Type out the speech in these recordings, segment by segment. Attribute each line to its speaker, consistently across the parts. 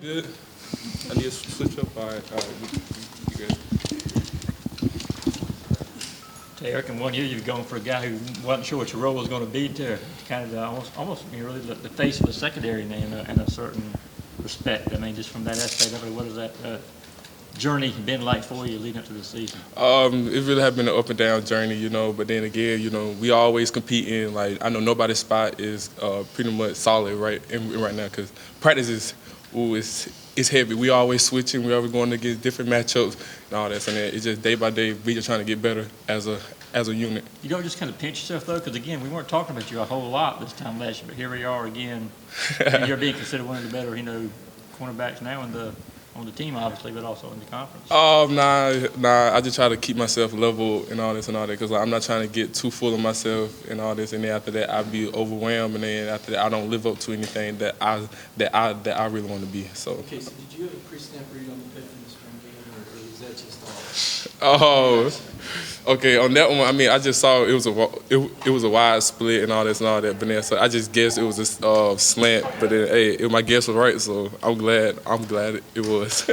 Speaker 1: Good. I need to switch up. All right, you good.
Speaker 2: Eric, in 1 year you've gone for a guy who wasn't sure what your role was going to be to kind of almost really the face of the secondary name in a certain respect. I mean, just from that aspect of it, what has that journey been like for you leading up to the season?
Speaker 1: It really has been an up and down journey, but then again, we always competing. Like, I know nobody's spot is pretty much solid right now because practice is, it's heavy. We always switching. We always going against different matchups and all that. So then it's just day by day, we just trying to get better as a unit.
Speaker 2: You don't just kind of pinch yourself, though, because, again, we weren't talking about you a whole lot this time last year, but here we are again. And you're being considered one of the better, cornerbacks now on the team, obviously, but also in the conference.
Speaker 1: Nah. I just try to keep myself level and all that because I'm not trying to get too full of myself and all this. And then after that, I'd be overwhelmed. And then after that, I don't live up to anything that I really want to be. So.
Speaker 3: Okay, so did you have a pre-snap read on the Pickens spring game, or is that just all?
Speaker 1: Oh. Okay, on that one, I mean, I just saw it was a wide split and all this and all that, but then so I just guessed it was a slant, but then my guess was right, so I'm glad it was.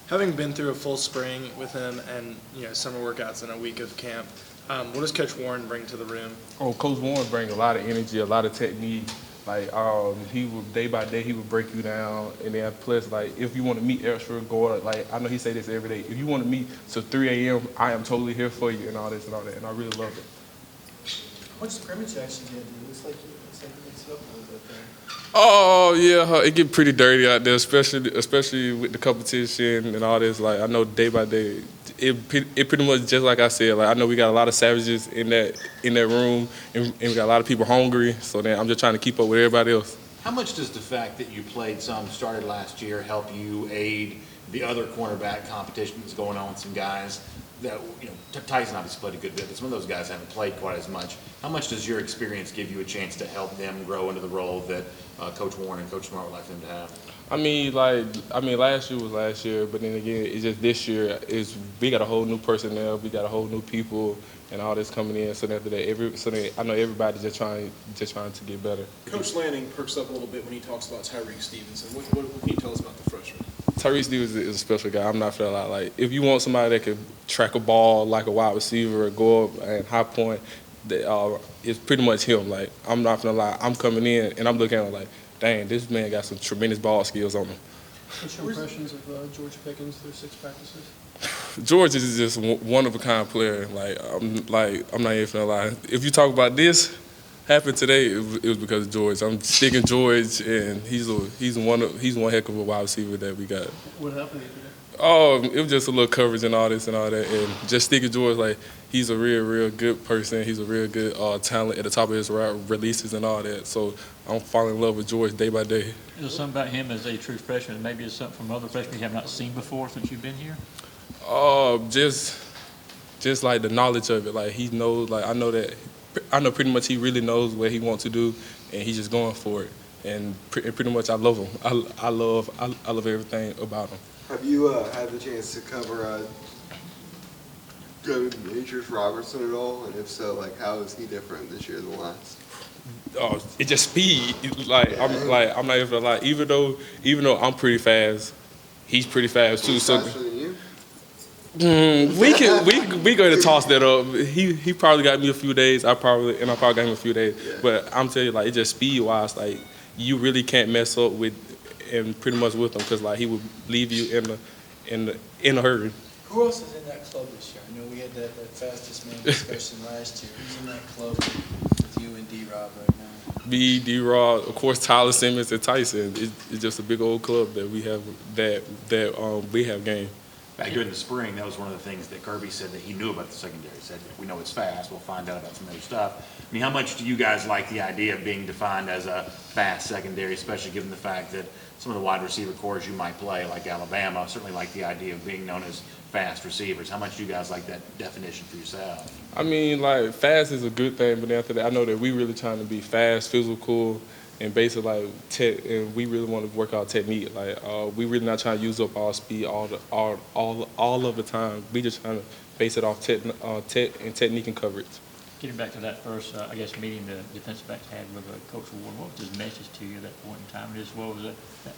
Speaker 4: Having been through a full spring with him and summer workouts and a week of camp, what does Coach Warren bring to the room?
Speaker 1: Oh, Coach Warren brings a lot of energy, a lot of technique. Like he would day by day he would break you down, and then plus like if you want to meet extra guard, like I know he say this every day. If you want to meet till 3 a.m., I am totally here for you and all this and all that, and I really love it.
Speaker 3: How much scrimmage action did you do? Looks like you mixed it up a little bit there.
Speaker 1: Oh yeah, it get pretty dirty out there, especially with the competition and all this. Like I know day by day, it pretty much just like I said. Like I know we got a lot of savages in that room, and we got a lot of people hungry. So then I'm just trying to keep up with everybody else.
Speaker 5: How much does the fact that you started last year, help you aid the other cornerback competition that's going on with some guys that, Tyson obviously played a good bit, but some of those guys haven't played quite as much. How much does your experience give you a chance to help them grow into the role that Coach Warren and Coach Smart would like them to have?
Speaker 1: I mean, last year was last year, but then again, it's just this year we got a whole new personnel, we got a whole new people, and all this coming in. So after that, I know everybody's just trying to get better.
Speaker 6: Coach Lanning perks up a little bit when he talks about Tyreek Stevenson. What can you tell us about the freshman?
Speaker 1: Tyreek Stevens is a special guy. I'm not feeling like if you want somebody that can track a ball like a wide receiver or go up and high point, it's pretty much him. Like I'm not gonna lie, I'm coming in and I'm looking at him like, dang, this man got some tremendous ball skills on him.
Speaker 3: What's your impressions of George Pickens through 6 practices?
Speaker 1: George is just one of a kind player. I'm not even gonna lie. If you talk about this happened today, it was because of George. I'm sticking George, and he's one heck of a wide receiver that we got.
Speaker 3: What happened today?
Speaker 1: Oh, it was just a little coverage and all this and all that, and just sticking George. Like he's a real good person. He's a real good talent at the top of his route releases and all that. So I'm falling in love with George day by day.
Speaker 2: Is there something about him as a true freshman? Maybe it's something from other freshmen you have not seen before since you've been here.
Speaker 1: Just like the knowledge of it. Like he knows. Like I know pretty much he really knows what he wants to do, and he's just going for it. And pretty much I love him. I love everything about him.
Speaker 7: Have you had the chance to cover Demetrius Robertson at all? And if so, like how is he different this year than last?
Speaker 1: Oh, it's just speed. I'm not even like even though I'm pretty fast, he's pretty fast too.
Speaker 7: He's faster than you?
Speaker 1: We going to toss that up. He probably got me a few days. I probably got him a few days. Yeah. But I'm telling you, like it's just speed wise, like you really can't mess up with and pretty much with him because like he would leave you in a hurry.
Speaker 3: Who else is in that club this year? I know we had that fastest man discussion last year. Who's in that club with you and D-Rob right now?
Speaker 1: Me, D-Rob, of course, Tyler Simmons and Tyson. It's just a big old club that we have we have game.
Speaker 5: Back during the spring, that was one of the things that Kirby said that he knew about the secondary. He said, we know it's fast, we'll find out about some other stuff. I mean, how much do you guys like the idea of being defined as a fast secondary, especially given the fact that some of the wide receiver cores you might play, like Alabama, certainly like the idea of being known as fast receivers. How much do you guys like that definition for yourself?
Speaker 1: I mean, like, fast is a good thing, but after that, I know that we really trying to be fast, physical, and basically and we really want to work out technique. Like we really not trying to use up our speed all of the time. We just trying to base it off tech and technique and coverage.
Speaker 2: Getting back to that first, I guess, meeting the defensive backs had with Coach Ward, what was his message to you at that point in time? Just what was that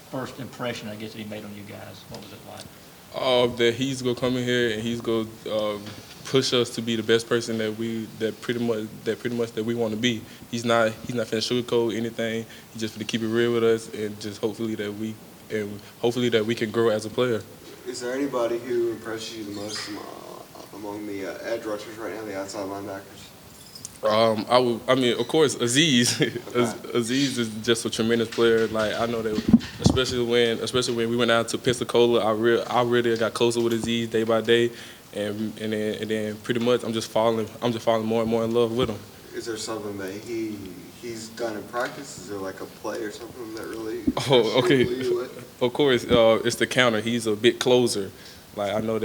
Speaker 2: first impression, I guess, that he made on you guys? What was it like?
Speaker 1: That he's gonna come in here and he's gonna push us to be the best person that we want to be. He's not finna sugarcoat anything. He's just finna keep it real with us and just hopefully that we can grow as a player.
Speaker 7: Is there anybody who impresses you the most among the edge rushers right now, the outside linebackers?
Speaker 1: I mean, of course, Aziz. Aziz is just a tremendous player. Like I know that, especially when we went out to Pensacola, I really got closer with Aziz day by day, and then pretty much I'm just falling more and more in love with him.
Speaker 7: Is there something that he's done in practice? Is there like a play or something that really?
Speaker 1: Oh, okay.
Speaker 7: You with?
Speaker 1: Of course, it's the counter. He's a big closer. Like I know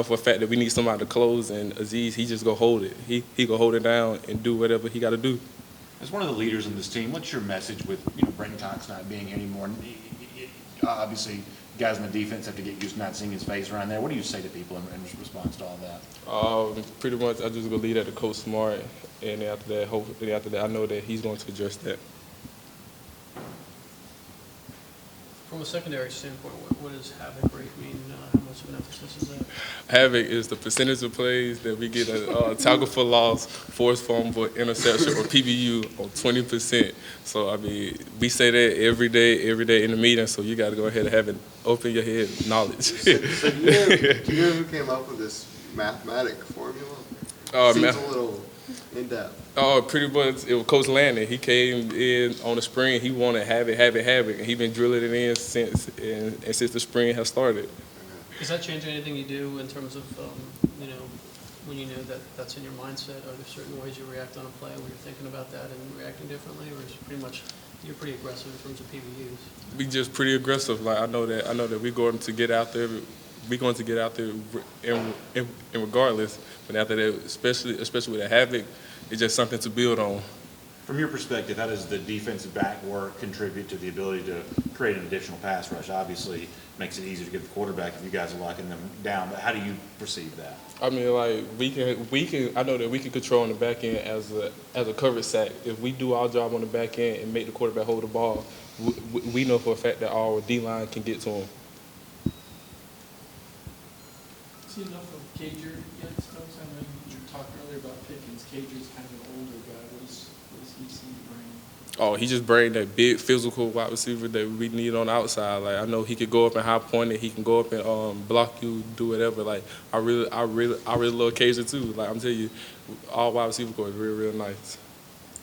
Speaker 1: for a fact that we need somebody to close, and Aziz, he just go hold it. He go hold it down and do whatever he got to do.
Speaker 5: As one of the leaders in this team, what's your message with Brenton Cox not being here anymore? Obviously, guys in the defense have to get used to not seeing his face around there. What do you say to people in response to all that?
Speaker 1: Pretty much, I just go lead at the Coach Smart, and after that, I know that he's going to address that.
Speaker 8: From a secondary standpoint, what does havoc rate mean? How much of an emphasis is that?
Speaker 1: Havoc is the percentage of plays that we get a tackle for loss, forced fumble, interception, or PBU on 20%. So, I mean, we say that every day in the meeting, so you got to go ahead and have it open your head knowledge.
Speaker 7: So do you know who came up with this mathematic formula? Seems a little in-depth.
Speaker 1: Oh, pretty much, it was Coach Landon. He came in on the spring. He wanted havoc, and he's been drilling it in since the spring has started.
Speaker 8: Does that change anything you do in terms of, when you know that that's in your mindset? Are there certain ways you react on a play where you're thinking about that and reacting differently, or is it pretty much you're pretty aggressive in terms of PBUs?
Speaker 1: We just pretty aggressive. Like I know that we're going to get out there. We're going to get out there, and regardless. But after that, especially with the havoc, it's just something to build on.
Speaker 5: From your perspective, how does the defensive back work contribute to the ability to create an additional pass rush? Obviously, it makes it easier to get the quarterback if you guys are locking them down. But how do you perceive that? I
Speaker 1: mean, like we can. I know that we can control on the back end as a coverage sack. If we do our job on the back end and make the quarterback hold the ball, we know for a fact that our D line can get to him.
Speaker 9: See enough of Cager yet, Stokes? I know you talked earlier about Pickens. Cager's kind of an older guy. What does he seem to bring?
Speaker 1: Oh, he just bring that big physical wide receiver that we need on the outside. Like I know he could go up and high point it. He can go up and block you, do whatever. Like I really love Cager too. Like I'm telling you, all wide receiver core is real nice.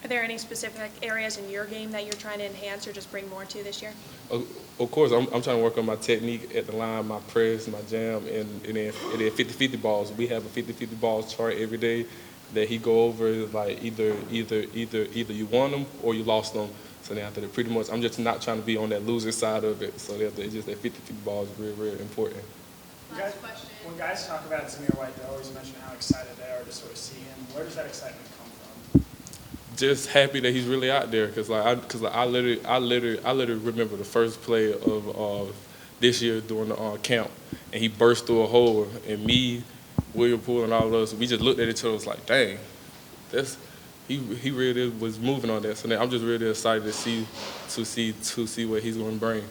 Speaker 10: Are there any specific areas in your game that you're trying to enhance or just bring more to this year?
Speaker 1: Of course, I'm trying to work on my technique at the line, my press, my jam, and then 50-50 balls. We have a 50-50 balls chart every day that he go over. Like either you won them or you lost them. So then after that, pretty much, I'm just not trying to be on that losing side of it. So it's just that 50-50 balls is real important.
Speaker 10: Last question.
Speaker 11: When guys talk about Zamir White, they always mention how excited they are to sort of see him. Where does that excitement come from?
Speaker 1: Just happy that he's really out there, cause I literally remember the first play of this year during the camp, and he burst through a hole, and me, William Poole, and all of us, we just looked at each other, was like, dang, he really was moving on that. So now I'm just really excited to see what he's going to bring.